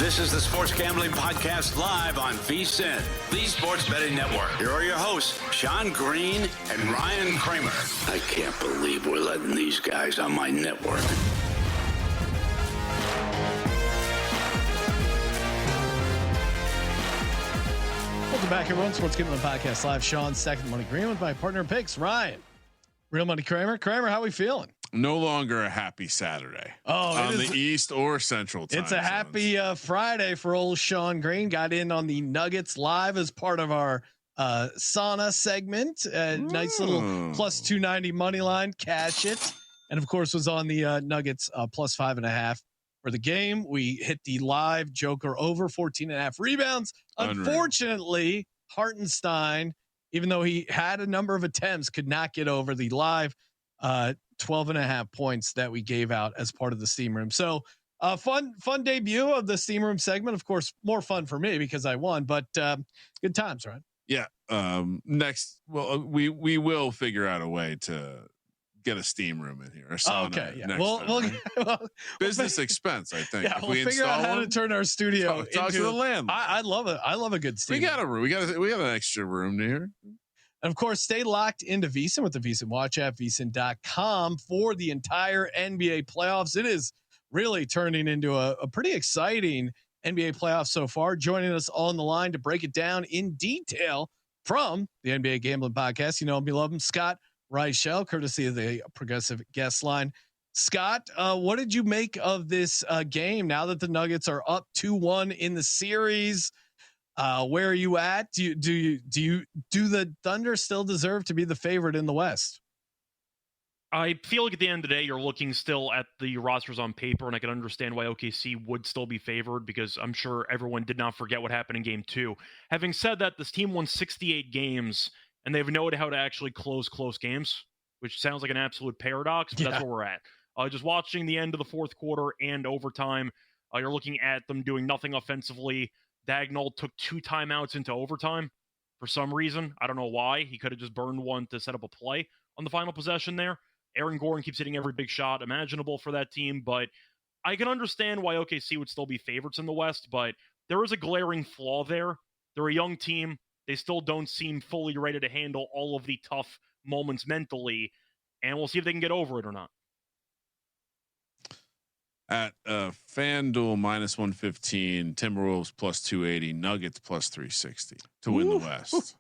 This is the Sports Gambling Podcast live on VSiN, the Sports Betting Network. Here are your hosts, Sean Green and Ryan Kramer. I can't believe we're letting these guys on my network. Welcome back, everyone. Sports Gambling Podcast live. Sean, Second Money Green with my partner in picks, Ryan. Real Money Kramer. Kramer, how we feeling? No longer a happy Saturday. On the East or Central time. It's a happy Friday for old Sean Green. Got in on the Nuggets live as part of our sauna segment. Nice little plus 290 money line. Cash it. And of course was on the Nuggets plus 5.5 for the game. We hit the live Joker over 14.5 rebounds. Unreal. Unfortunately, Hartenstein, even though he had a number of attempts, could not get over the live 12.5 points that we gave out as part of the steam room. So fun debut of the steam room segment. Of course, more fun for me because I won, but good times, right? Yeah. Next, well, we will figure out a way to get a steam room in here. Okay. Yeah. Well, business expense, I think. Yeah, we'll figure out how to turn our studio talk to the landlord. I love it. I love a good steam. We got a room. We got an extra room here. And of course, stay locked into VSiN with the VSiN Watch app, VSiN.com for the entire NBA playoffs. It is really turning into a pretty exciting NBA playoff so far. Joining us on the line to break it down in detail from the NBA Gambling Podcast. You know him, you love him, Scott Reichel, courtesy of the Progressive Guest Line. Scott, what did you make of this game now that the Nuggets are up 2-1 in the series? Where are you at? Do the Thunder still deserve to be the favorite in the West? I feel like at the end of the day, you're looking still at the rosters on paper, and I can understand why OKC would still be favored because I'm sure everyone did not forget what happened in Game 2. Having said that, this team won 68 games, and they've known how to actually close close games, which sounds like an absolute paradox, but that's where we're at. Just watching the end of the fourth quarter and overtime, you're looking at them doing nothing offensively. Dagnall took 2 timeouts into overtime for some reason. I don't know why. He could have just burned one to set up a play on the final possession there. Aaron Gordon keeps hitting every big shot imaginable for that team, but I can understand why OKC would still be favorites in the West, but there is a glaring flaw there. They're a young team. They still don't seem fully ready to handle all of the tough moments mentally, and we'll see if they can get over it or not. At FanDuel minus 115, Timberwolves plus 280, Nuggets plus 360 to win the West.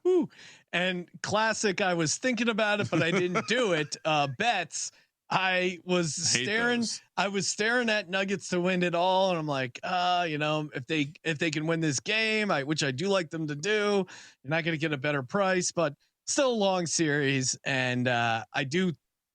And classic, I was thinking about it, but I didn't do it. Bets. I was staring at Nuggets to win it all, and I'm like, if they can win this game, which I do like them to do, you're not going to get a better price, but still a long series, and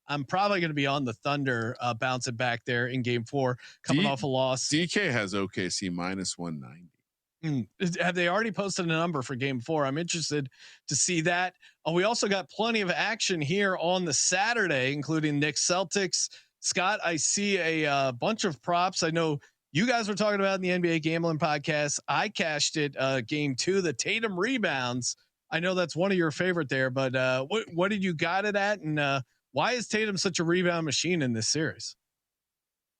I'm probably going to be on the Thunder bouncing back there in Game 4, coming off a loss. DK has OKC minus 190. Have they already posted a number for Game 4? I'm interested to see that. We also got plenty of action here on the Saturday, including Knicks Celtics. Scott, I see a bunch of props. I know you guys were talking about in the NBA Gambling Podcast. I cashed it Game 2, the Tatum rebounds. I know that's one of your favorite there, but what did you got it at, and why is Tatum such a rebound machine in this series?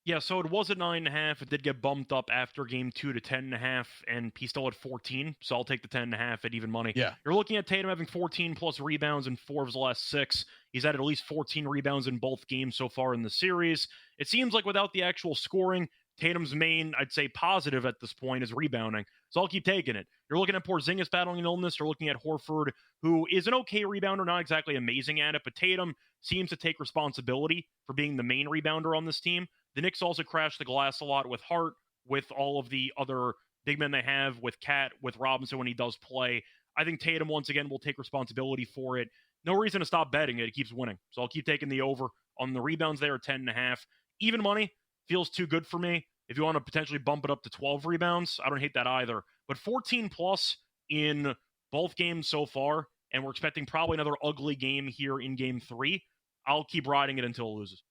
Yeah, so it was at 9.5. It did get bumped up after Game 2 to 10.5, and he's still at 14. So I'll take the 10.5 at even money. Yeah, you're looking at Tatum having 14 plus rebounds in 4 of his last 6. He's had at least 14 rebounds in both games so far in the series. It seems like without the actual scoring, Tatum's main, I'd say, positive at this point is rebounding. So I'll keep taking it. You're looking at Porzingis battling an illness. You're looking at Horford, who is an okay rebounder, not exactly amazing at it, but Tatum seems to take responsibility for being the main rebounder on this team. The Knicks also crash the glass a lot with Hart, with all of the other big men they have, with Cat, with Robinson when he does play. I think Tatum, once again, will take responsibility for it. No reason to stop betting it. It keeps winning. So I'll keep taking the over on the rebounds there at 10.5. Even money feels too good for me. If you want to potentially bump it up to 12 rebounds, I don't hate that either. But 14 plus in both games so far, and we're expecting probably another ugly game here in Game 3. I'll keep riding it until it loses.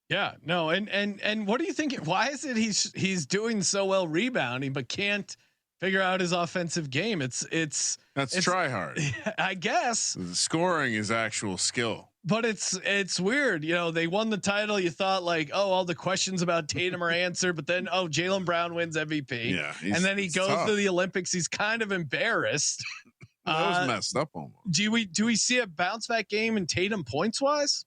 Yeah, no, and what do you think? Why is it he's doing so well rebounding, but can't figure out his offensive game? It's try hard. I guess the scoring is actual skill. But it's weird. You know, they won the title. You thought like, oh, all the questions about Tatum are answered, but then, oh, Jaylen Brown wins MVP. Yeah. And then he goes tough. to the Olympics. He's kind of embarrassed. That was messed up almost. Do we see a bounce back game in Tatum points wise?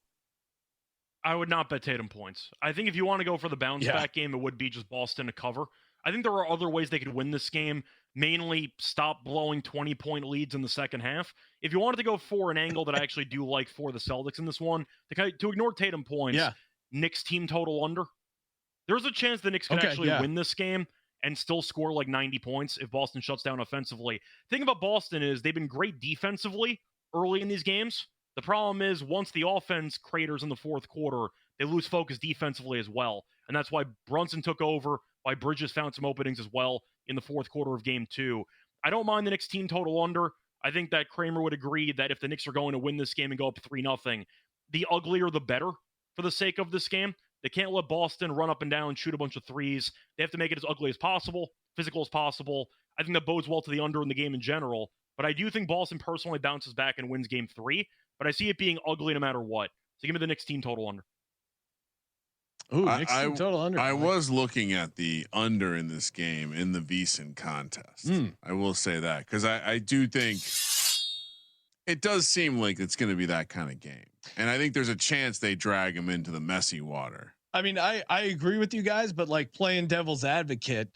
I would not bet Tatum points. I think if you want to go for the bounce back game, it would be just Boston to cover. I think there are other ways they could win this game, mainly stop blowing 20-point leads in the second half. If you wanted to go for an angle that I actually do like for the Celtics in this one, to ignore Tatum points, Knicks team total under. There's a chance the Knicks could actually win this game and still score like 90 points if Boston shuts down offensively. The thing about Boston is they've been great defensively early in these games. The problem is once the offense craters in the fourth quarter, they lose focus defensively as well. And that's why Brunson took over, why Bridges found some openings as well in the fourth quarter of game 2. I don't mind the Knicks team total under. I think that Kramer would agree that if the Knicks are going to win this game and go up 3-0, the uglier the better for the sake of this game. They can't let Boston run up and down and shoot a bunch of threes. They have to make it as ugly as possible, physical as possible. I think that bodes well to the under in the game in general. But I do think Boston personally bounces back and wins game 3. But I see it being ugly no matter what. So give me the Knicks team total under. Ooh, Knicks team total under. I was looking at the under in this game in the VEASAN contest. I will say that because I do think it does seem like it's going to be that kind of game. And I think there's a chance they drag them into the messy water. I mean, I agree with you guys, but like playing devil's advocate,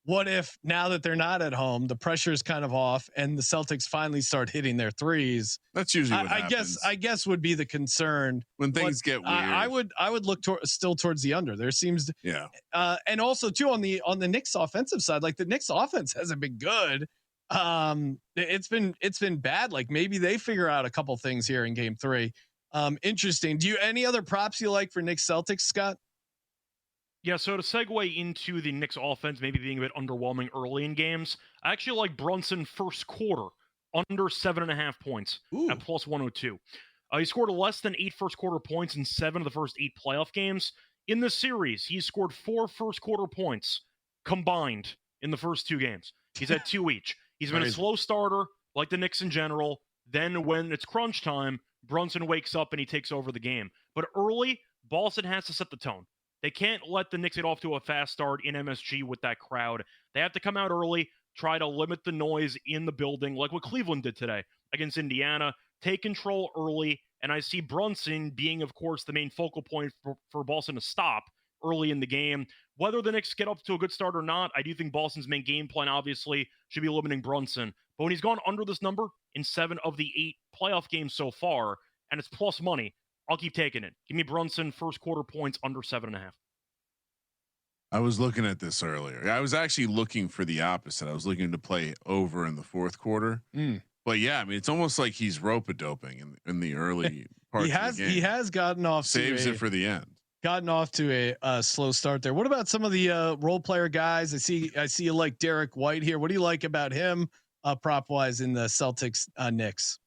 what if now that they're not at home, the pressure is kind of off and the Celtics finally start hitting their threes? That's usually what happens. I guess would be the concern when things get weird. I would look still towards the under. There seems to, and also too on the Knicks offensive side, like the Knicks offense hasn't been good. It's been bad. Like maybe they figure out a couple things here in game 3. Interesting. Do you any other props you like for Knicks Celtics, Scott? Yeah, so to segue into the Knicks offense maybe being a bit underwhelming early in games, I actually like Brunson first quarter under 7.5 points at plus 102. He scored less than 8 first quarter points in 7 of the first 8 playoff games. In the series, he's scored 4 first quarter points combined in the first 2 games. He's had 2 each. He's been a slow starter, like the Knicks in general. Then when it's crunch time, Brunson wakes up and he takes over the game. But early, Boston has to set the tone. They can't let the Knicks get off to a fast start in MSG with that crowd. They have to come out early, try to limit the noise in the building, like what Cleveland did today against Indiana. Take control early, and I see Brunson being, of course, the main focal point for Boston to stop early in the game. Whether the Knicks get up to a good start or not, I do think Boston's main game plan, obviously, should be limiting Brunson. But when he's gone under this number in 7 of the 8 playoff games so far, and it's plus money, I'll keep taking it. Give me Brunson first quarter points under 7.5. I was looking at this earlier. I was actually looking for the opposite. I was looking to play over in the fourth quarter. But yeah, I mean, it's almost like he's rope-a-doping in the early part of the game. He has gotten off. Saves it for the end. Gotten off to a slow start there. What about some of the role player guys? I see you like Derek White here. What do you like about him prop wise in the Celtics Knicks?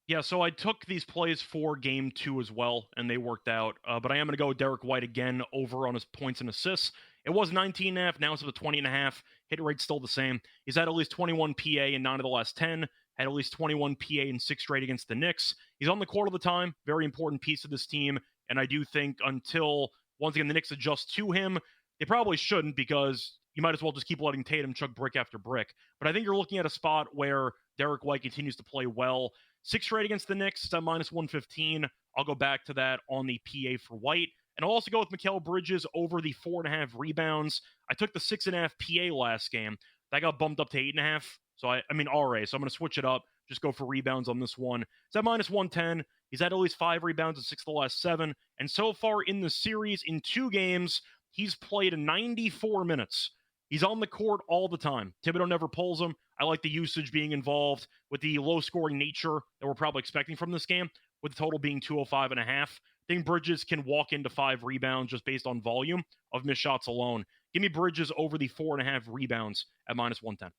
Yeah, so I took these plays for game 2 as well, and they worked out. But I am going to go with Derek White again over on his points and assists. It was 19.5, now it's up to 20.5. Hit rate's still the same. He's had at least 21 PA in 9 of the last 10. Had at least 21 PA in 6 straight against the Knicks. He's on the court all the time. Very important piece of this team. And I do think until, once again, the Knicks adjust to him, they probably shouldn't because you might as well just keep letting Tatum chuck brick after brick. But I think you're looking at a spot where Derek White continues to play well. 6 straight against the Knicks, it's at minus 115. I'll go back to that on the PA for White. And I'll also go with Mikal Bridges over the 4.5 rebounds. I took the 6.5 PA last game. That got bumped up to 8.5. So I mean RA. So I'm going to switch it up. Just go for rebounds on this one. It's at minus 110. He's had at least 5 rebounds in 6 of the last 7. And so far in the series, in 2 games, he's played 94 minutes. He's on the court all the time. Thibodeau never pulls him. I like the usage being involved with the low-scoring nature that we're probably expecting from this game, with the total being 205.5. I think Bridges can walk into 5 rebounds just based on volume of missed shots alone. Give me Bridges over the 4.5 rebounds at minus 110.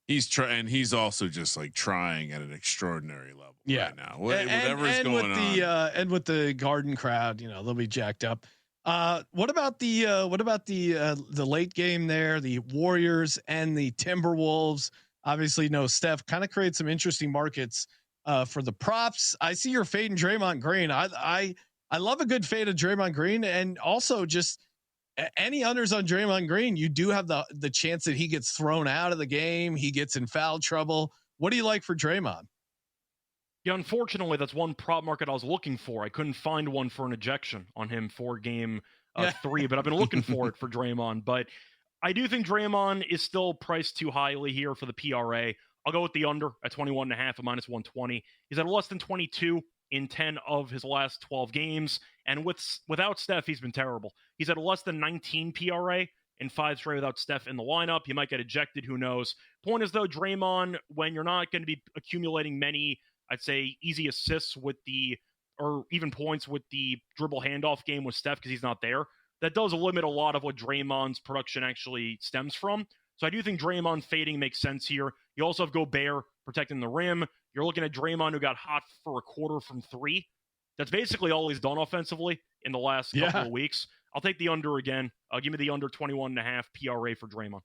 He's trying. He's also just like trying at an extraordinary level right now. Whatever's going on, and with the Garden crowd, they'll be jacked up. What about the late game there? The Warriors and the Timberwolves. Obviously, no Steph. Kind of creates some interesting markets for the props. I see you're fading Draymond Green. I love a good fade of Draymond Green, and also just any unders on Draymond Green. You do have the chance that he gets thrown out of the game. He gets in foul trouble. What do you like for Draymond? Yeah, unfortunately, that's one prop market I was looking for. I couldn't find one for an ejection on him for game 3, but I've been looking for it for Draymond. But I do think Draymond is still priced too highly here for the PRA. I'll go with the under at 21.5 at -120. He's at less than 22 in 10 of his last 12 games. And without Steph, he's been terrible. He's at less than 19 PRA in 5 straight without Steph in the lineup. He might get ejected. Who knows? Point is, though, Draymond, when you're not going to be accumulating many, I'd say, easy assists or even points with the dribble handoff game with Steph because he's not there, that does limit a lot of what Draymond's production actually stems from. So I do think Draymond fading makes sense here. You also have Gobert protecting the rim. You're looking at Draymond, who got hot for a quarter from 3. That's basically all he's done offensively in the last couple of weeks. I'll take the under again. Give me the under 21.5 PRA for Draymond.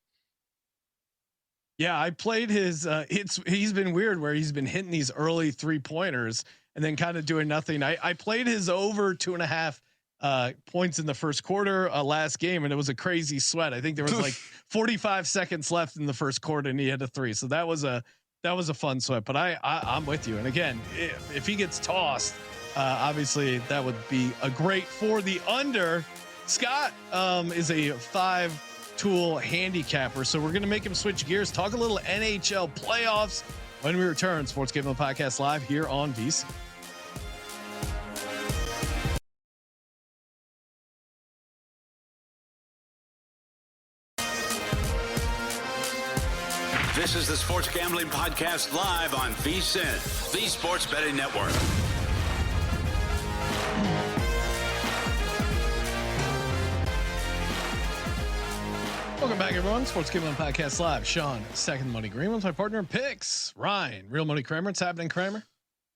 Yeah, I played his. He's been weird where he's been hitting these early 3-pointers and then kind of doing nothing. I played his over 2.5 points in the first quarter last game, and it was a crazy sweat. I think there was like 45 seconds left in the first quarter, and he had a 3. So that was a fun sweat. But I'm with you. And again, if he gets tossed, obviously that would be a great for the under. Scott is a 5-tool handicapper, so we're going to make him switch gears, talk a little NHL playoffs when we return. Sports Gambling Podcast live here on VC. This is the Sports Gambling Podcast live on VSiN, the Sports Betting Network. Welcome back, everyone. Sports Gambling Podcast live. Sean, second money green with my partner in picks, Ryan, real money Kramer. What's happening, Kramer?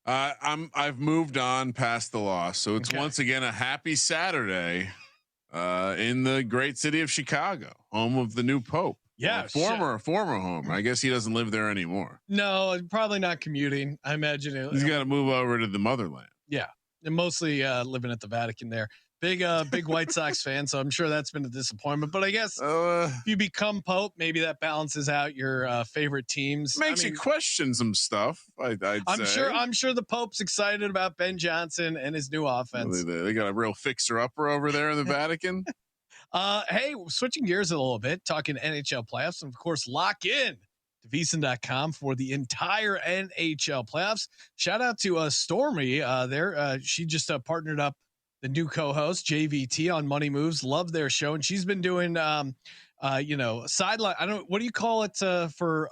I've moved on past the loss, so it's once again a happy Saturday in the great city of Chicago, home of the new Pope. Yeah, former home. I guess he doesn't live there anymore. No, probably not commuting. I imagine he's got to move over to the motherland. Yeah, and mostly living at the Vatican there. Big White Sox fan, so I'm sure that's been a disappointment. But I guess if you become Pope, maybe that balances out your favorite teams. Makes you question some stuff. I'm sure the Pope's excited about Ben Johnson and his new offense. They got a real fixer-upper over there in the Vatican. Hey, switching gears a little bit, talking NHL playoffs, and of course, lock in to VSiN.com for the entire NHL playoffs. Shout out to Stormy there. She just partnered up. The new co-host JVT on Money Moves. Love their show, and she's been doing sideline. What do you call it for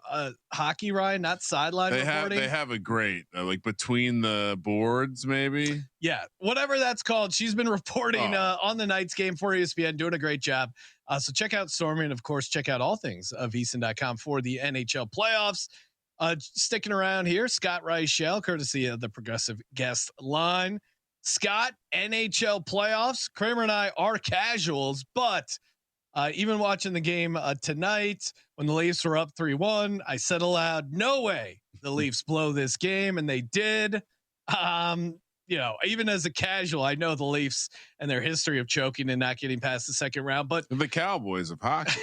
hockey, Ryan? Not sideline reporting. They have a great like between the boards, maybe. Yeah, whatever that's called. She's been reporting on the Knights game for ESPN, doing a great job. So check out Stormy, and of course check out all things VSiN.com for the NHL playoffs. Sticking around here, Scott Reichel, courtesy of the Progressive Guest Line. Scott, NHL playoffs. Kramer and I are casuals, but even watching the game tonight when the Leafs were up 3-1, I said aloud, no way the Leafs blow this game, and they did. Even as a casual, I know the Leafs and their history of choking and not getting past the second round, but the Cowboys of hockey.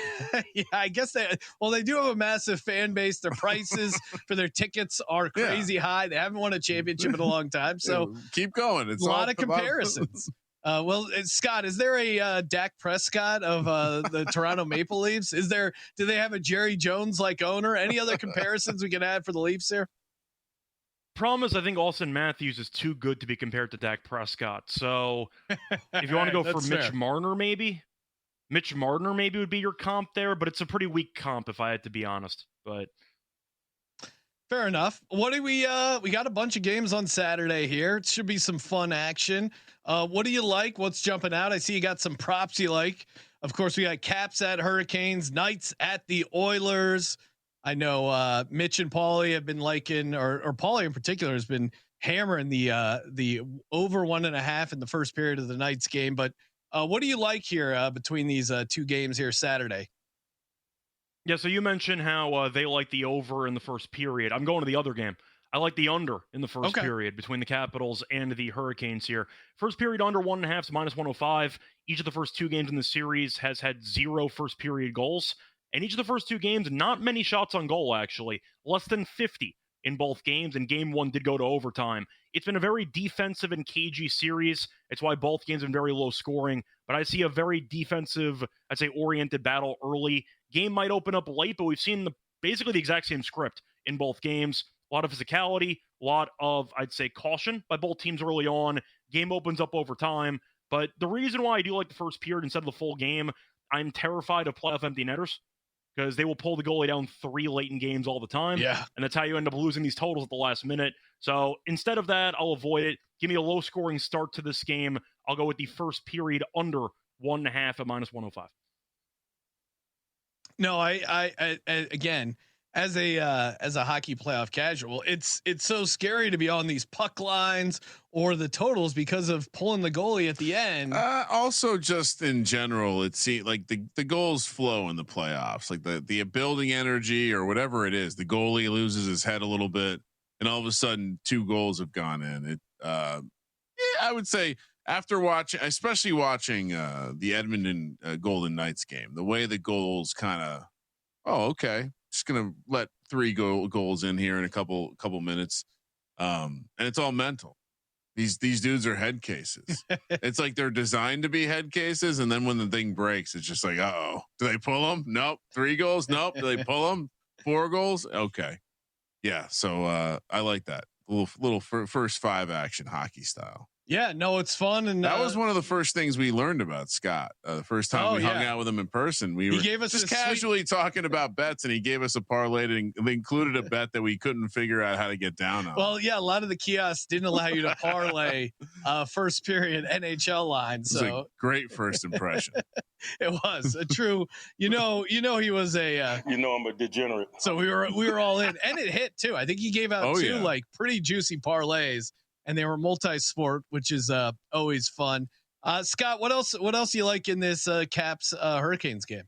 Yeah, I guess they do have a massive fan base. Their prices for their tickets are crazy high. They haven't won a championship in a long time. So keep going. It's a lot of comparisons. Scott, is there a Dak Prescott of the Toronto Maple Leafs? Do they have a Jerry Jones like owner? Any other comparisons we can add for the Leafs here? Problem is, I think Austin Matthews is too good to be compared to Dak Prescott. So if you want to go for Mitch Marner, maybe would be your comp there, but it's a pretty weak comp if I had to be honest. But fair enough. What do we got a bunch of games on Saturday here. It should be some fun action. What do you like? What's jumping out? I see you got some props you like. Of course, we got Caps at Hurricanes, Knights at the Oilers. I know Mitch and Paulie have been liking, or Paulie in particular has been hammering the over 1.5 in the first period of the Knights game. But what do you like here between these two games here Saturday? Yeah, so you mentioned how they like the over in the first period. I'm going to the other game. I like the under in the first period between the Capitals and the Hurricanes here. First period under 1.5 to -105. Each of the first two games in the series has had 0 first period goals. And each of the first two games, not many shots on goal, actually. Less than 50 in both games, and game one did go to overtime. It's been a very defensive and cagey series. It's why both games have been very low scoring. But I see a very defensive, I'd say, oriented battle early. Game might open up late, but we've seen basically the exact same script in both games. A lot of physicality, a lot of, I'd say, caution by both teams early on. Game opens up over time. But the reason why I do like the first period instead of the full game, I'm terrified of playoff empty netters because they will pull the goalie down 3 late in games all the time. Yeah. And that's how you end up losing these totals at the last minute. So instead of that, I'll avoid it. Give me a low scoring start to this game. I'll go with the first period under 1.5 at -105. No, I again, as a hockey playoff casual, it's so scary to be on these puck lines or the totals because of pulling the goalie at the end. Also, just in general, it seems like the goals flow in the playoffs, like the building energy or whatever it is. The goalie loses his head a little bit, and all of a sudden, 2 goals have gone in. I would say after watching, especially watching the Edmonton Golden Knights game, the way the goals kind of, just gonna let 3 goals in here in a couple minutes, and it's all mental. These dudes are head cases. It's like they're designed to be head cases, and then when the thing breaks, it's just like, do they pull them? Nope. 3 goals? Nope. Do they pull them? 4 goals? Okay. Yeah. So I like that little first 5 action hockey style. Yeah, no, it's fun, and that was one of the first things we learned about Scott. The first time we hung out with him in person, he gave us just casually talking about bets, and he gave us a parlay that included a bet that we couldn't figure out how to get down on. Well, yeah, a lot of the kiosks didn't allow you to parlay first period NHL lines. So it was a great first impression. It was a true. He was a. I'm a degenerate. So we were all in, and it hit too. I think he gave out 2 like pretty juicy parlays. And they were multi-sport, which is always fun. Scott, what else you like in this Caps Hurricanes game?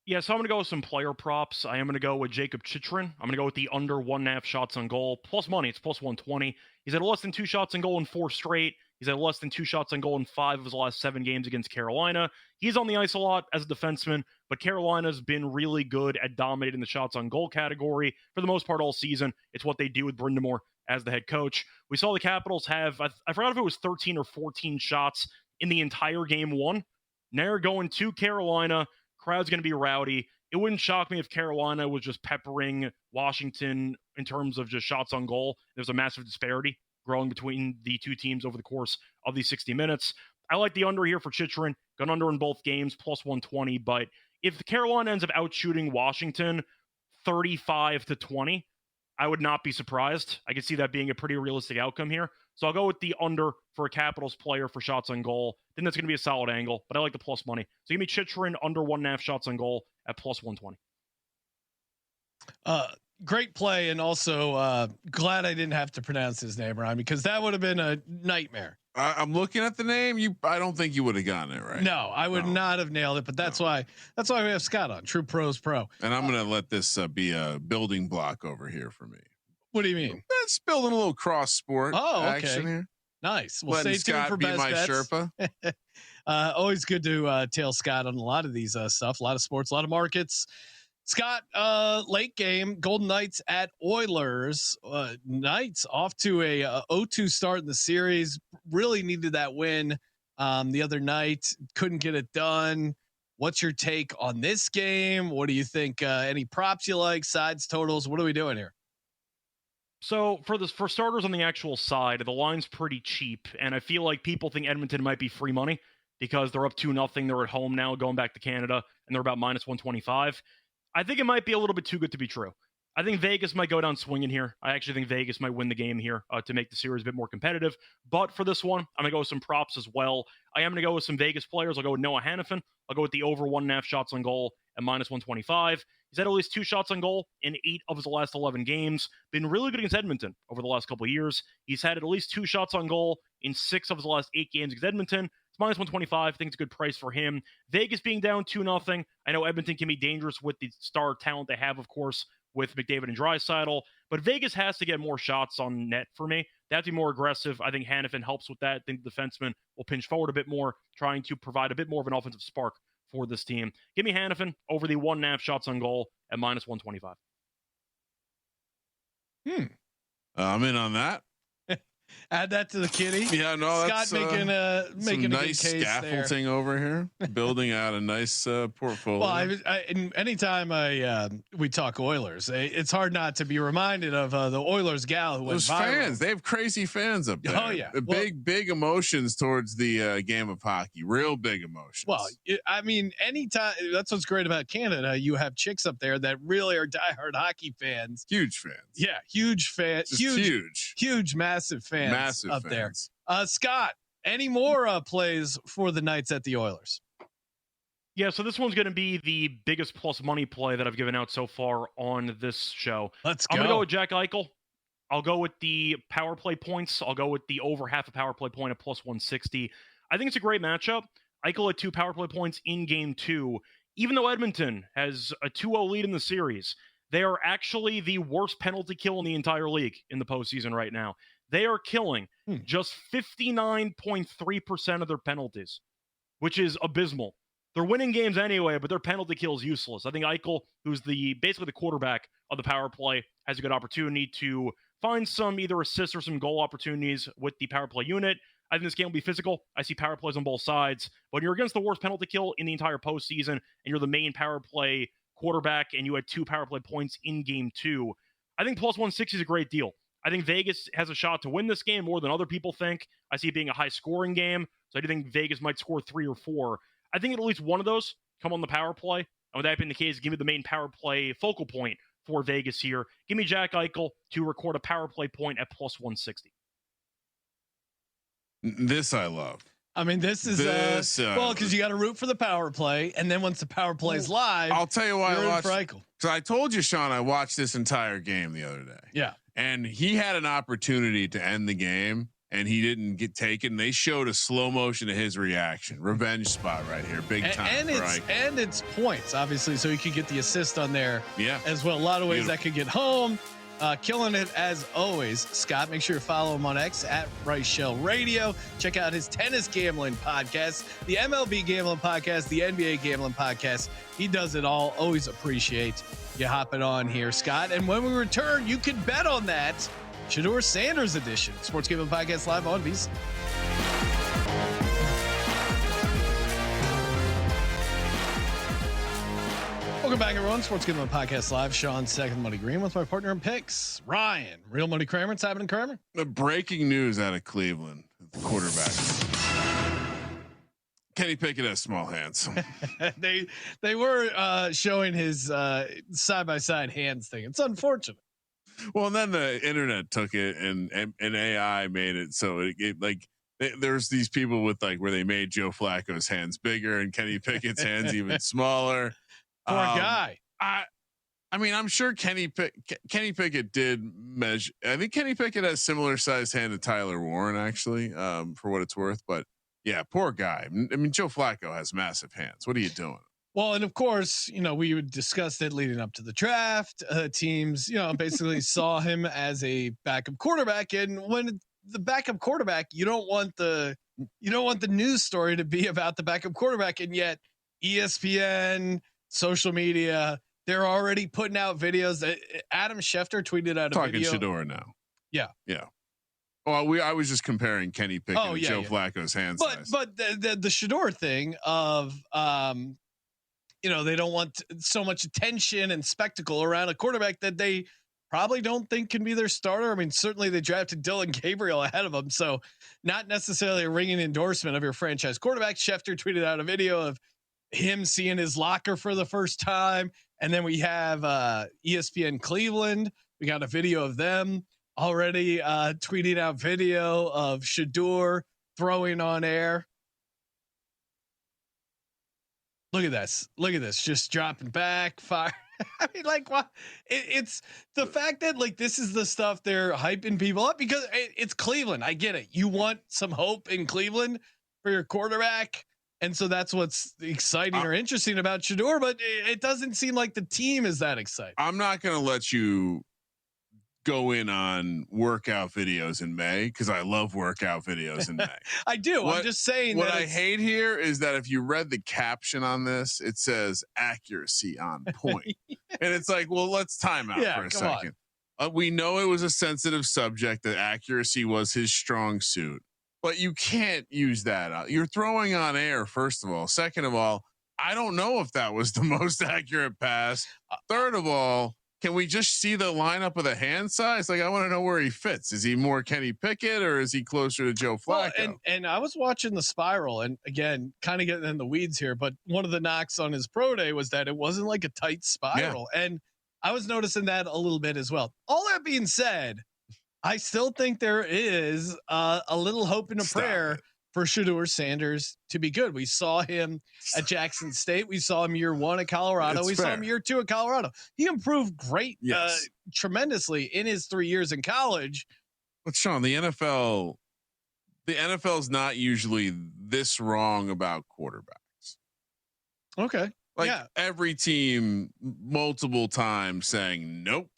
Yeah, so I'm going to go with some player props. I am going to go with Jacob Chychrun. I'm going to go with the under 1.5 shots on goal. Plus money, it's plus 120. He's had less than 2 shots on goal in 4 straight. He's had less than 2 shots on goal in 5 of his last 7 games against Carolina. He's on the ice a lot as a defenseman, but Carolina's been really good at dominating the shots on goal category for the most part all season. It's what they do with Brind'Amour as the head coach. We saw the Capitals have, I forgot if it was 13 or 14 shots in the entire game 1. Now they're going to Carolina. Crowd's going to be rowdy. It wouldn't shock me if Carolina was just peppering Washington in terms of just shots on goal. There's a massive disparity growing between the 2 teams over the course of these 60 minutes. I like the under here for Chychrun. Gone under in both games, plus 120. But if the Carolina ends up outshooting Washington 35-20, I would not be surprised. I could see that being a pretty realistic outcome here. So I'll go with the under for a Capitals player for shots on goal. Then that's going to be a solid angle, but I like the plus money. So give me Chychrun under 1.5 shots on goal at plus 120. Great play, and also glad I didn't have to pronounce his name, Ryan, because that would have been a nightmare. I'm looking at the name. I don't think you would have gotten it right. No, I would not have nailed it. But that's why we have Scott on True Pros Pro. And I'm going to let this be a building block over here for me. What do you mean? That's building a little cross sport action here. Nice. Well, letting stay tuned for best my bets. Sherpa. Always good to tail Scott on a lot of these stuff. A lot of sports, a lot of markets. Scott, late game, Golden Knights at Oilers. Knights off to a 0-2 start in the series. Really needed that win the other night. Couldn't get it done. What's your take on this game? What do you think? Any props you like? Sides, totals? What are we doing here? So for starters on the actual side, the line's pretty cheap, and I feel like people think Edmonton might be free money because they're up 2-0. They're at home now, going back to Canada, and they're about minus 125. I think it might be a little bit too good to be true. I think Vegas might go down swinging here. I actually think Vegas might win the game here to make the series a bit more competitive. But for this one, I'm going to go with some props as well. I am going to go with some Vegas players. I'll go with Noah Hannafin. I'll go with the over 1.5 shots on goal at minus 125. He's had at least 2 shots on goal in 8 of his last 11 games. Been really good against Edmonton over the last couple of years. He's had at least 2 shots on goal in 6 of his last 8 games against Edmonton. It's minus 125. I think it's a good price for him. Vegas being down 2-0. I know Edmonton can be dangerous with the star talent they have, of course, with McDavid and Draisaitl. But Vegas has to get more shots on net for me. They have to be more aggressive. I think Hanifin helps with that. I think the defenseman will pinch forward a bit more, trying to provide a bit more of an offensive spark for this team. Give me Hanifin over the 1.5 shots on goal at -125. I'm in on that. Add that to the kitty. Yeah, no, Scott that's making a nice good case scaffolding there. over here, building out a nice portfolio. Well, anytime we talk Oilers, it's hard not to be reminded of the Oilers gal who those went viral. fans, they have crazy fans up there. Oh yeah, big emotions towards the game of hockey. Real big emotions. Well, anytime, that's what's great about Canada. You have chicks up there that really are diehard hockey fans. Huge fans. Yeah, huge fans. Huge, massive fans. Massive up fans. There. Scott, any more plays for the Knights at the Oilers? Yeah, so this one's going to be the biggest plus money play that I've given out so far on this show. Let's go. I'm going to go with Jack Eichel. I'll go with the power play points. I'll go with the over half a power play point at +160. I think it's a great matchup. Eichel had 2 power play points in game 2. Even though Edmonton has a 2-0 lead in the series, they are actually the worst penalty kill in the entire league in the postseason right now. They are killing just 59.3% of their penalties, which is abysmal. They're winning games anyway, but their penalty kill is useless. I think Eichel, who's basically the quarterback of the power play, has a good opportunity to find some either assists or some goal opportunities with the power play unit. I think this game will be physical. I see power plays on both sides, but you're against the worst penalty kill in the entire postseason, and you're the main power play quarterback, and you had 2 power play points in game 2. I think +160 is a great deal. I think Vegas has a shot to win this game more than other people think. I see it being a high-scoring game, so I do think Vegas might score 3 or 4. I think at least one of those come on the power play. And with that being the case, give me the main power play focal point for Vegas here. Give me Jack Eichel to record a power play point at +160. This I love. I mean, this is well, because you got to root for the power play, and then once the power play is live, I'll tell you why I watched. Eichel. So I told you, Sean, I watched this entire game the other day. Yeah, and he had an opportunity to end the game, and he didn't get taken. They showed a slow motion of his reaction, revenge spot right here, big time. And it's points, obviously, so he could get the assist on there. Yeah, as well. A lot of ways that could get home. Killing it as always, Scott. Make sure you follow him on X at Rice Shell Radio. Check out his tennis gambling podcast, the MLB gambling podcast, the NBA gambling podcast. He does it all. Always appreciate you hopping on here, Scott. And when we return, you can bet on that Shedeur Sanders edition. Sports Gambling Podcast live on VSiN. Welcome back, everyone. Sports Gambling Podcast live. Sean Second Money Green with my partner in picks, Ryan Real Money Kramer. It's happening, Kramer. The breaking news out of Cleveland: the quarterback Kenny Pickett has small hands. they were showing his side by side hands thing. It's unfortunate. Well, and then the internet took it and AI made it so there's these people with where they made Joe Flacco's hands bigger and Kenny Pickett's hands even smaller. Poor guy. I mean, I'm sure Kenny Pickett did measure. I think Kenny Pickett has similar sized hand to Tyler Warren, actually, for what it's worth. But yeah, poor guy. I mean, Joe Flacco has massive hands. What are you doing? Well, and of course, we would discuss it leading up to the draft. Teams, basically saw him as a backup quarterback, and when the backup quarterback, you don't want the news story to be about the backup quarterback, and yet ESPN, social media, they're already putting out videos. That Adam Schefter tweeted out a video. Talking Shedeur now. Yeah. Well, I was just comparing Kenny Pickett and Joe Flacco's hand size. But the Shedeur thing of they don't want so much attention and spectacle around a quarterback that they probably don't think can be their starter. I mean, certainly they drafted Dylan Gabriel ahead of him, so not necessarily a ringing endorsement of your franchise quarterback. Schefter tweeted out a video of him seeing his locker for the first time. And then we have ESPN Cleveland. We got a video of them already tweeting out video of Shedeur throwing on air. Look at this. Just dropping back, fire. I mean, what? It's the fact that this is the stuff they're hyping people up because it's Cleveland. I get it. You want some hope in Cleveland for your quarterback. And so that's what's exciting or interesting about Shedeur, but it doesn't seem like the team is that excited. I'm not going to let you go in on workout videos in May because I love workout videos in May. I do. I'm just saying what I hate here is that if you read the caption on this, it says accuracy on point. And it's like, well, let's time out for a second. We know it was a sensitive subject, that accuracy was his strong suit, but you can't use that. You're throwing on air, first of all. Second of all, I don't know if that was the most accurate pass. Third of all, can we just see the lineup of the hand size? Like, I want to know where he fits. Is he more Kenny Pickett or is he closer to Joe Flacco? Well, and I was watching the spiral, and again, kind of getting in the weeds here, but one of the knocks on his pro day was that it wasn't like a tight spiral. Yeah. And I was noticing that a little bit as well. All that being said, I still think there is a little hope and a prayer for Shedeur Sanders to be good. We saw him at Jackson State. We saw him year 1 at Colorado. We saw him year 2 at Colorado. He improved great, tremendously in his 3 years in college. But Sean, the NFL's not usually this wrong about quarterbacks. Okay. Like every team multiple times saying, nope.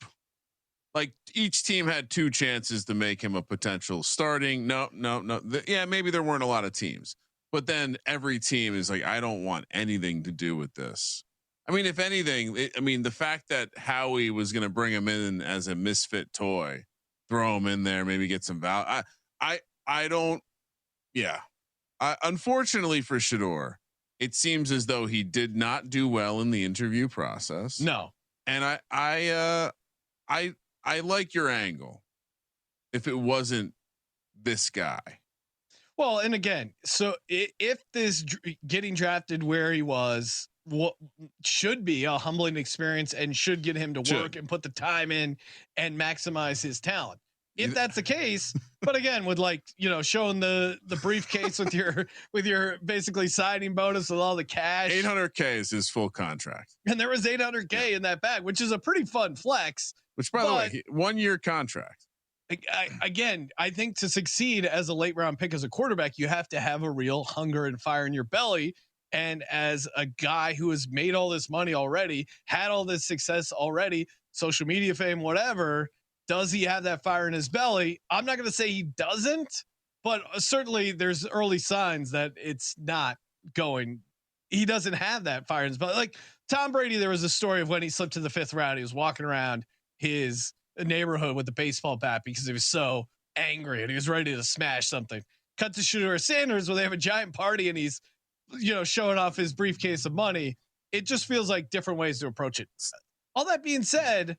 Like each team had 2 chances to make him a potential starting. No. Maybe there weren't a lot of teams, but then every team is like, I don't want anything to do with this. I mean, if anything, the fact that Howie was going to bring him in as a misfit toy, throw him in there, maybe get some value. Unfortunately for Shedeur, it seems as though he did not do well in the interview process. No. And I like your angle. If it wasn't this guy. Well, and again, so if this getting drafted where he was, what should be a humbling experience and should get him to work and put the time in and maximize his talent. If that's the case, but again, with showing the briefcase with your basically signing bonus with all the cash, $800K is his full contract. And there was $800K in that bag, which is a pretty fun flex. Which, by the way, 1-year contract. I think to succeed as a late round pick as a quarterback, you have to have a real hunger and fire in your belly. And as a guy who has made all this money already, had all this success already, social media fame, whatever, does he have that fire in his belly? I'm not going to say he doesn't, but certainly there's early signs that it's not going. He doesn't have that fire in his belly. Like Tom Brady, there was a story of when he slipped to the 5th round. He was walking around his neighborhood with the baseball bat because he was so angry and he was ready to smash something. Cut to Shedeur Sanders where they have a giant party and he's, showing off his briefcase of money. It just feels like different ways to approach it. All that being said,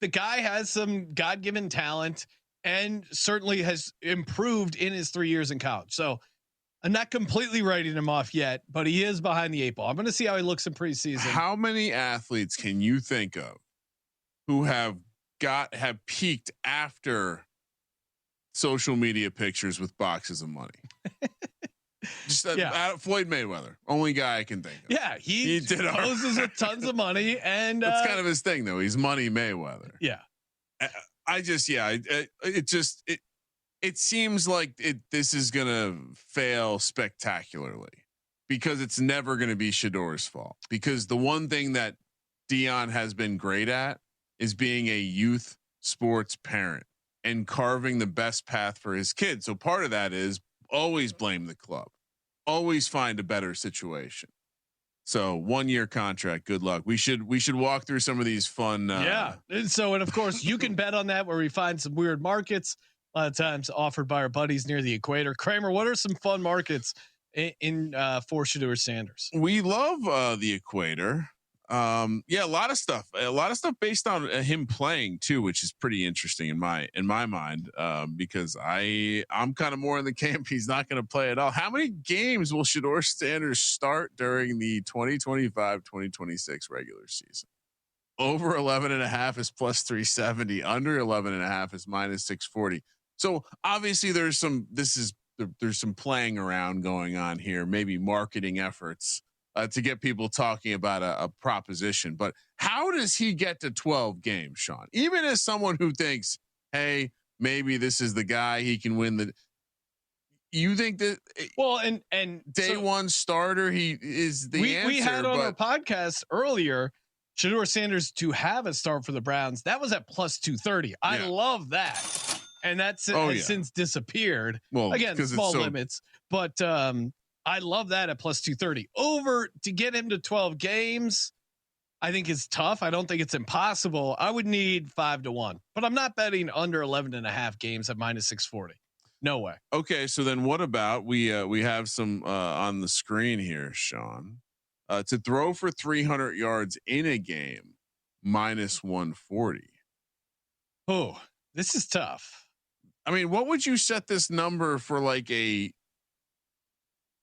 the guy has some God-given talent and certainly has improved in his 3 years in college. So I'm not completely writing him off yet, but he is behind the 8 ball. I'm going to see how he looks in preseason. How many athletes can you think of who have peaked after social media pictures with boxes of money? Just Floyd Mayweather, only guy I can think of. Yeah, he poses with tons of money, and that's kind of his thing, though. He's Money Mayweather. Yeah, it seems like this is gonna fail spectacularly because it's never gonna be Shedeur's fault. Because the one thing that Dion has been great at is being a youth sports parent and carving the best path for his kids. So part of that is always blame the club, always find a better situation. So 1-year contract. Good luck. We should walk through some of these fun. And of course you can bet on that where we find some weird markets. A lot of times offered by our buddies near the equator. Kramer, what are some fun markets in for Shedeur Sanders? We love the equator. A lot of stuff based on him playing too, which is pretty interesting in my mind, because I'm kind of more in the camp he's not going to play at all. How many games will Shedeur Sanders start during the 2025-2026 regular season? Over 11.5 is plus 370. Under 11.5 is minus 640. So obviously there's some playing around going on here, maybe marketing efforts to get people talking about a proposition. But how does he get to 12 games, Sean? Even as someone who thinks, hey, maybe this is the guy, he can win You think that and day one starter, he is the answer. We had on our podcast earlier, Shedeur Sanders to have a start for the Browns. That was at plus 230. I love that. And that's since disappeared. Well, again, small limits, but I love that at plus 230. Over to get him to 12 games, I think is tough. I don't think it's impossible. I would need 5-1, but I'm not betting under 11.5 games at minus 640. No way. Okay, so then what about we have some on the screen here, Sean, to throw for 300 yards in a game, minus 140. Oh, this is tough. I mean, what would you set this number for? Like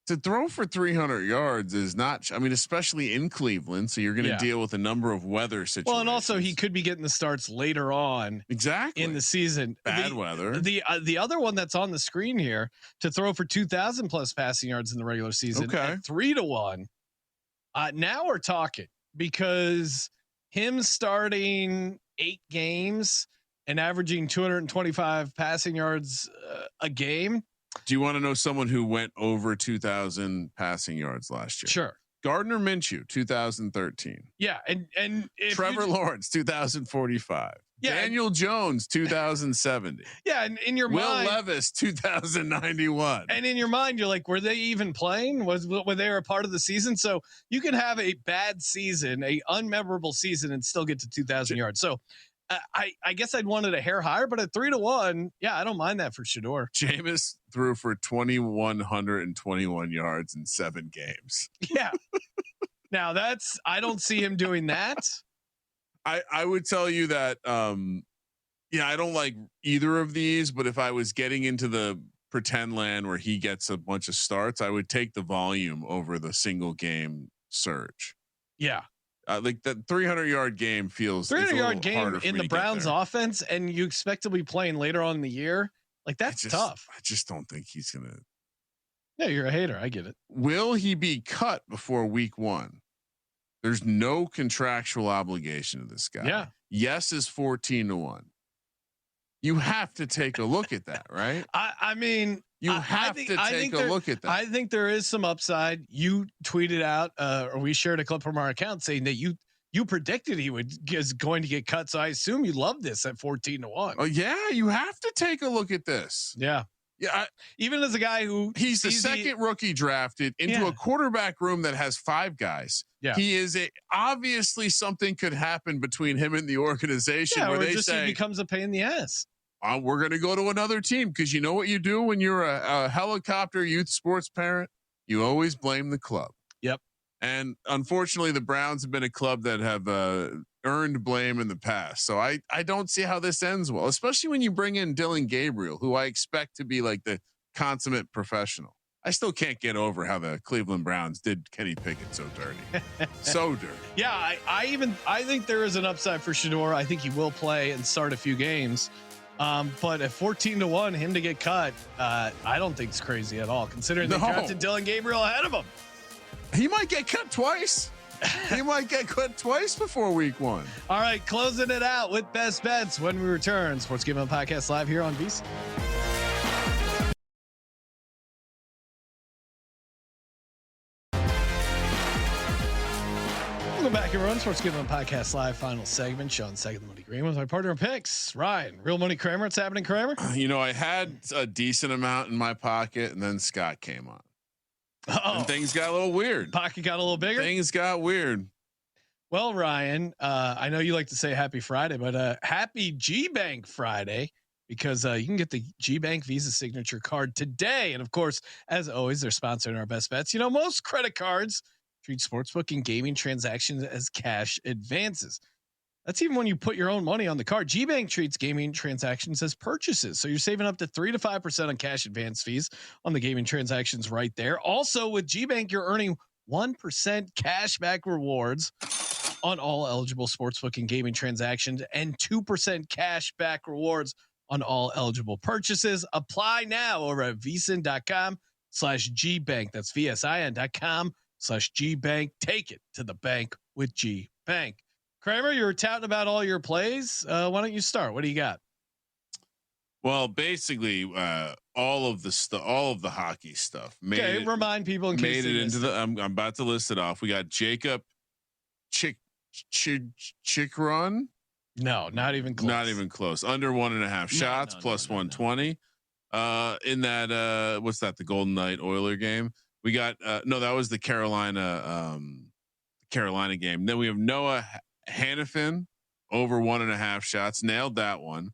to throw for 300 yards is not. I mean, especially in Cleveland, so you're going to deal with a number of weather situations. Well, and also he could be getting the starts later on, exactly in the season. Bad weather. The other one that's on the screen here to throw for 2,000 plus passing yards in the regular season, at 3-1. Now we're talking, because him starting 8 games and averaging 225 passing yards a game. Do you want to know someone who went over 2,000 passing yards last year? Sure. Gardner Minshew, 2013. Yeah, and Trevor Lawrence, 2045. Yeah, Daniel Jones, 2070. Yeah, and in your Will mind, Levis, 2091. And in your mind, you're like, were they even playing? Were they a part of the season? So you can have a bad season, a unmemorable season, and still get to 2,000 yards. So I guess I'd wanted a hair higher, but at 3-1, yeah, I don't mind that for Shedeur. Jameis threw for 2,121 yards in 7 games. Yeah. Now I don't see him doing that. I would tell you that, I don't like either of these, but if I was getting into the pretend land where he gets a bunch of starts, I would take the volume over the single game surge. Yeah. Like that 300-yard game feels 300-yard game in the Browns offense, and you expect to be playing later on in the year. Like that's tough. I just don't think he's going to. Yeah, you're a hater. I get it. Will he be cut before week 1? There's no contractual obligation to this guy. Yeah. Yes is 14-1. You have to take a look at that, right? I mean, you have to take a look at that. I think there is some upside. You tweeted out, or we shared a clip from our account saying that you predicted he is going to get cut. So I assume you love this at 14-1. Oh yeah, you have to take a look at this. Yeah. Yeah, even as a guy who he's the second rookie drafted into a quarterback room that has 5 guys. Yeah, he is obviously something could happen between him and the organization where they say he becomes a pain in the ass. We're going to go to another team, because you know what you do when you're a helicopter youth sports parent? You always blame the club. Yep. And unfortunately, the Browns have been a club that have earned blame in the past. So I don't see how this ends well, especially when you bring in Dylan Gabriel, who I expect to be like the consummate professional. I still can't get over how the Cleveland Browns did Kenny Pickett so dirty. So dirty. Yeah, I think there is an upside for Shedeur. I think he will play and start a few games. But at 14-1, him to get cut, I don't think it's crazy at all, considering they drafted Dylan Gabriel ahead of him. He might get cut twice. He might get cut twice before week 1. All right, closing it out with best bets when we return. Sports Gambling Podcast live here on VC. Welcome back, everyone. Sports Gambling Podcast live, final segment. Sean Second Money Green with my partner in picks, Ryan. Real Money Kramer. What's happening, Kramer? You know, I had a decent amount in my pocket, and then Scott came on. And things got a little weird. Pocket got a little bigger. Things got weird. Well, Ryan, I know you like to say happy Friday, but happy G-Bank Friday, because you can get the G-Bank Visa Signature Card today. And of course, as always, they're sponsoring our best bets. You know, most credit cards treat sportsbook and gaming transactions as cash advances. That's even when you put your own money on the card. G-Bank treats gaming transactions as purchases. So you're saving up to 3 to 5% on cash advance fees on the gaming transactions right there. Also with G-Bank, you're earning 1% cash back rewards on all eligible sportsbook and gaming transactions, and 2% cash back rewards on all eligible purchases. Apply now over at vsin.com/Gbank. That's VSIN.com/Gbank. Take it to the bank with G-Bank. Kramer, you were touting about all your plays. Why don't you start? What do you got? Well, basically, all of the hockey stuff remind people in case made it into the. I'm about to list it off. We got Jacob Chikron. No, not even close. Not even close. Under 1.5 shots, plus 120. In that, what's that? The Golden Knight Oiler game. We got no, that was the Carolina game. Then we have Noah Hannafin over 1.5 shots. Nailed that one.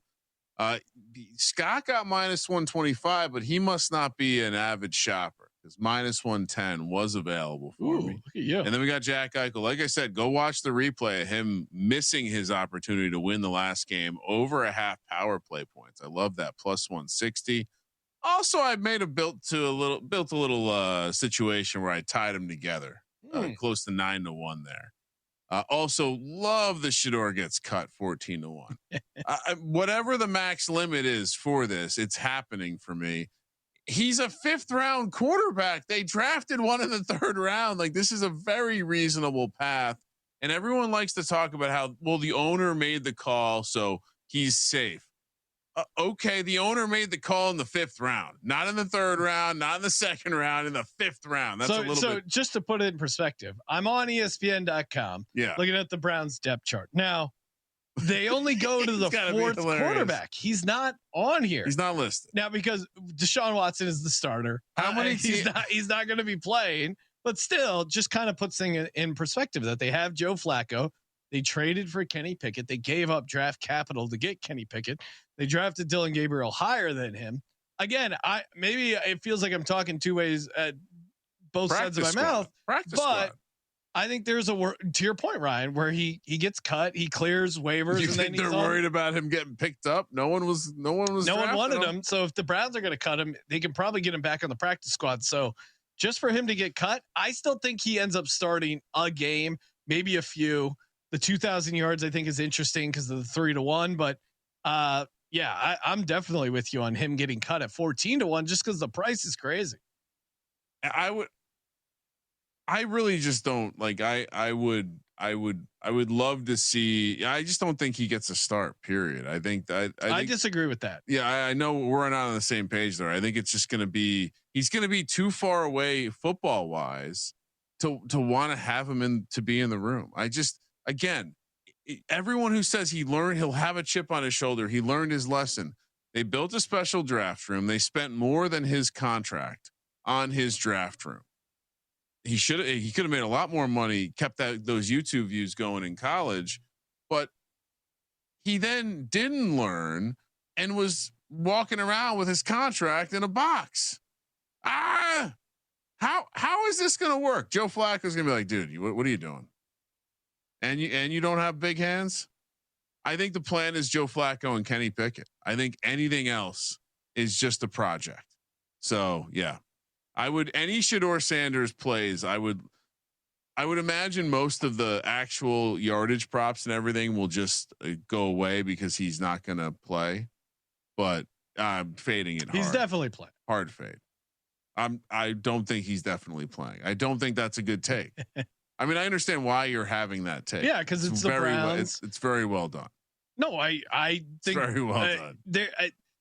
Scott got minus 125, but he must not be an avid shopper because minus 110 was available for me. Yeah. And then we got Jack Eichel. Like I said, go watch the replay of him missing his opportunity to win the last game over a half power play points. I love that. Plus 160. Also, I made built a little situation where I tied them together, close to 9-1 there. Also, love the Shedeur gets cut 14-1. Whatever the max limit is for this, it's happening for me. He's a 5th round quarterback. They drafted one in the 3rd round. Like, this is a very reasonable path. And everyone likes to talk about how, well, the owner made the call, so he's safe. Okay, the owner made the call in the 5th round, not in the 3rd round, not in the 2nd round, in the 5th round. That's a little bit. Just to put it in perspective, I'm on ESPN.com looking at the Browns depth chart. Now, they only go to the 4th quarterback. He's not on here. He's not listed. Now, because Deshaun Watson is the starter. How many he's not going to be playing, but still just kind of puts things in perspective that they have Joe Flacco. They traded for Kenny Pickett. They gave up draft capital to get Kenny Pickett. They drafted Dylan Gabriel higher than him. Again, maybe it feels like I'm talking two ways at both sides of my mouth. But I think there's to your point, Ryan, where he gets cut, he clears waivers. You think they're worried about him getting picked up? No one wanted him. So if the Browns are going to cut him, they can probably get him back on the practice squad. So just for him to get cut, I still think he ends up starting a game, maybe a few. The 2,000 yards I think is interesting because of the 3-1, but I'm definitely with you on him getting cut at 14-1 just because the price is crazy. I really just don't like. I would love to see. I just don't think he gets a start. Period. I think I disagree with that. Yeah, I know we're not on the same page there. I think it's just going to be he's going to be too far away football wise to want to have him to be in the room. Again, everyone who says he'll have a chip on his shoulder. He learned his lesson. They built a special draft room. They spent more than his contract on his draft room. He could have made a lot more money, kept those YouTube views going in college, but he then didn't learn and was walking around with his contract in a box. How is this going to work? Joe Flacco's going to be like, dude, what are you doing? And you don't have big hands. I think the plan is Joe Flacco and Kenny Pickett. I think anything else is just a project. So yeah, any Shedeur Sanders plays. I would imagine most of the actual yardage props and everything will just go away because he's not going to play. But I'm fading it. He's definitely playing. Hard fade. I don't think he's definitely playing. I don't think that's a good take. I mean, I understand why you're having that take. Yeah, because it's the Browns. It's very well done. No, I think it's very well done.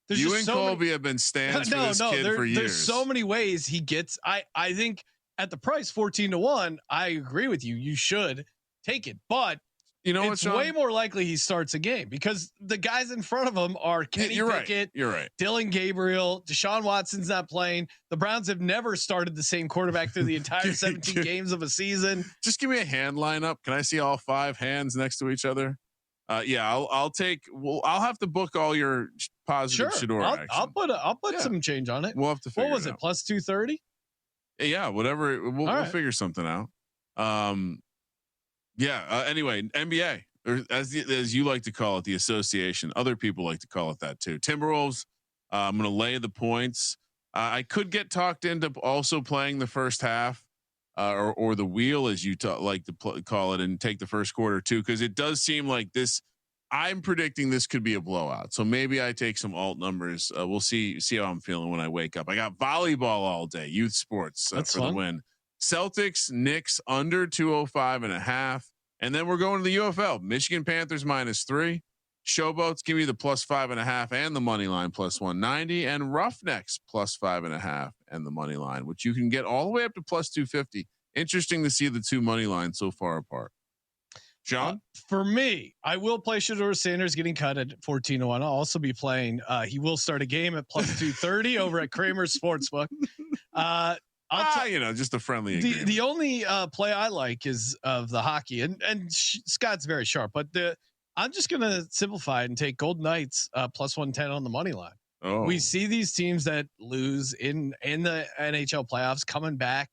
You and Colby have been stands for this kid for years. There's so many ways he gets. I think at the price 14-1, I agree with you. You should take it, but you know it's way more likely he starts a game because the guys in front of him are Kenny Pickett, You're right. Dylan Gabriel, Deshaun Watson's not playing. The Browns have never started the same quarterback through the entire 17 games of a season. Just give me a hand lineup. Can I see all 5 hands next to each other? I'll take. Well, I'll have to book all your positive Shedeur action. I'll put some change on it. We'll have to figure. What was it? Plus 230. Yeah, whatever. We'll figure something out. Anyway, NBA, or as you like to call it, the association. Other people like to call it that too. Timberwolves. I'm going to lay the points. I could get talked into also playing the first half, or the wheel, as you like to call it, and take the first quarter too, because it does seem like this. I'm predicting this could be a blowout. So maybe I take some alt numbers. We'll see how I'm feeling when I wake up. I got volleyball all day, youth sports for the win. Celtics, Knicks under 205.5. And then we're going to the UFL. Michigan Panthers -3, Showboats, give me the +5.5 and the money line +190, and Roughnecks +5.5 and the money line, which you can get all the way up to +250. Interesting to see the two money lines so far apart. Sean, for me, I will play Shedeur Sanders getting cut at 14-1. I'll also be playing. He will start a game at +230 over at Kramer's Sportsbook. Just a friendly. The only play I like is of the hockey, and Scott's very sharp, but I'm just gonna simplify it and take Golden Knights +110 on the money line. Oh. We see these teams that lose in the NHL playoffs coming back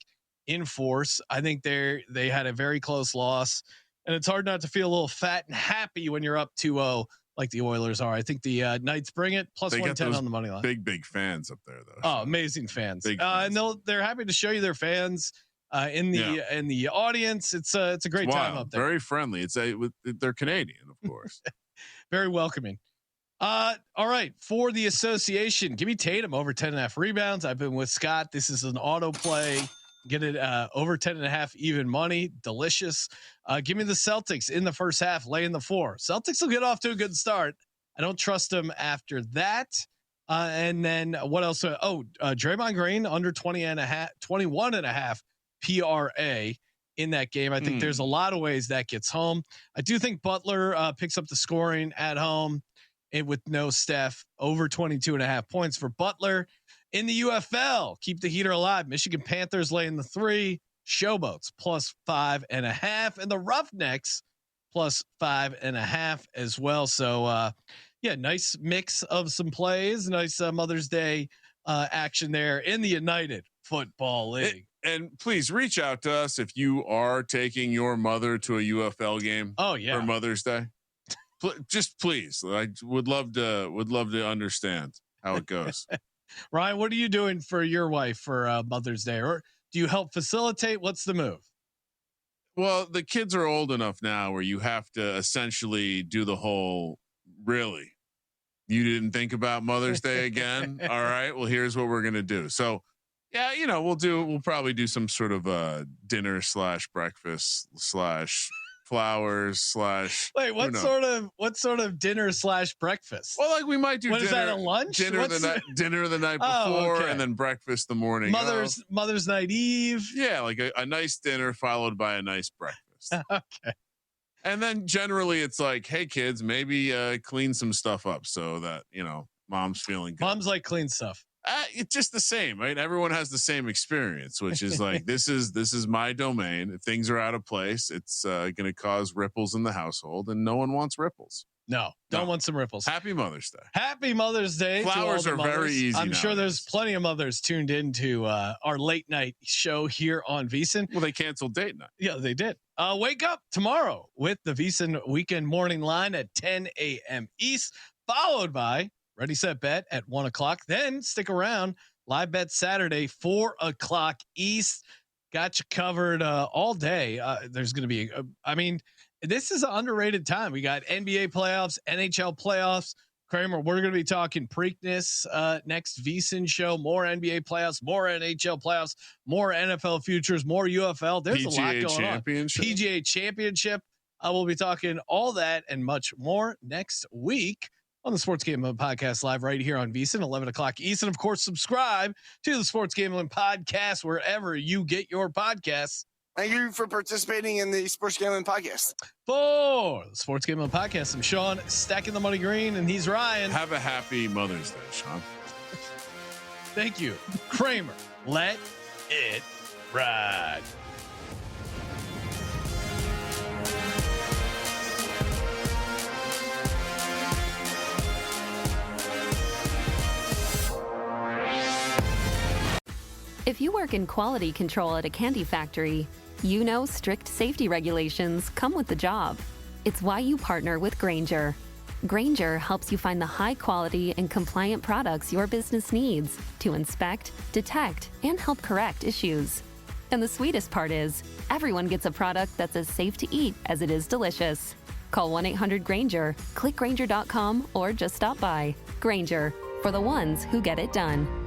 in force. I think they had a very close loss. And it's hard not to feel a little fat and happy when you're up 2-0 like the Oilers are. I think the Knights bring it +110 on the money line. Big fans up there, though. Oh, amazing fans! And they're happy to show you their fans in the audience. It's a great time up there. Very friendly. They're Canadian, of course. Very welcoming. All right, for the association, give me Tatum over 10.5 rebounds. I've been with Scott. This is an auto play. Get it over 10.5 even money. Delicious. Give me the Celtics in the first half, laying the 4. Celtics will get off to a good start. I don't trust them after that. And then what else? Draymond Green under 21.5 PRA in that game. I think there's a lot of ways that gets home. I do think Butler picks up the scoring at home and with no Steph, over 22.5 points for Butler. In the UFL, keep the heater alive. Michigan Panthers laying the 3. Showboats +5.5, and the Roughnecks +5.5 as well. So, nice mix of some plays. Nice Mother's Day action there in the United Football League. And please reach out to us if you are taking your mother to a UFL game. Oh yeah, for Mother's Day. Just please, I would love to understand how it goes. Ryan, what are you doing for your wife for Mother's Day, or do you help facilitate? What's the move? Well, the kids are old enough now where you have to essentially do the whole, really, you didn't think about Mother's Day again? All right, well, here's what we're going to do. So, yeah, we'll probably do some sort of dinner / breakfast / flowers / Wait, what sort of dinner / breakfast? Well, like we might do. What dinner, is that, a lunch? Dinner the night before, and then breakfast the morning. Mother's Night Eve. Yeah, like a nice dinner followed by a nice breakfast. Okay. And then generally it's like, hey kids, maybe clean some stuff up so that mom's feeling good. Moms like clean stuff. It's just the same, right? Everyone has the same experience, which is like, this is my domain. If things are out of place, it's going to cause ripples in the household, and no one wants ripples. No, don't want some ripples. Happy Mother's Day. Happy Mother's Day. Flowers are very easy. I'm sure there's plenty of mothers tuned into our late night show here on VSiN. Well, they canceled date night. Yeah, they did. Wake up tomorrow with the VSiN Weekend Morning Line at 10 a.m. East, followed by Ready, Set, Bet at 1 o'clock. Then stick around. Live Bet Saturday, 4 o'clock East. Got you covered all day. There's going to be, this is an underrated time. We got NBA playoffs, NHL playoffs. Kramer, we're going to be talking Preakness next VSiN show. More NBA playoffs, more NHL playoffs, more NFL futures, more UFL. There's PGA a lot going on. PGA Championship. We'll be talking all that and much more next week on the Sports Gambling Podcast live right here on VSiN, 11 o'clock East. And of course, subscribe to the Sports Gambling Podcast wherever you get your podcasts. Thank you for participating in the Sports Gambling Podcast. For the Sports Gambling Podcast, I'm Sean, stacking the money green, and he's Ryan. Have a happy Mother's Day, Sean. Thank you. Kramer, let it ride. If you work in quality control at a candy factory, you know strict safety regulations come with the job. It's why you partner with Grainger. Grainger helps you find the high quality and compliant products your business needs to inspect, detect, and help correct issues. And the sweetest part is, everyone gets a product that's as safe to eat as it is delicious. Call 1-800-GRAINGER, click Grainger.com, or just stop by. Grainger, for the ones who get it done.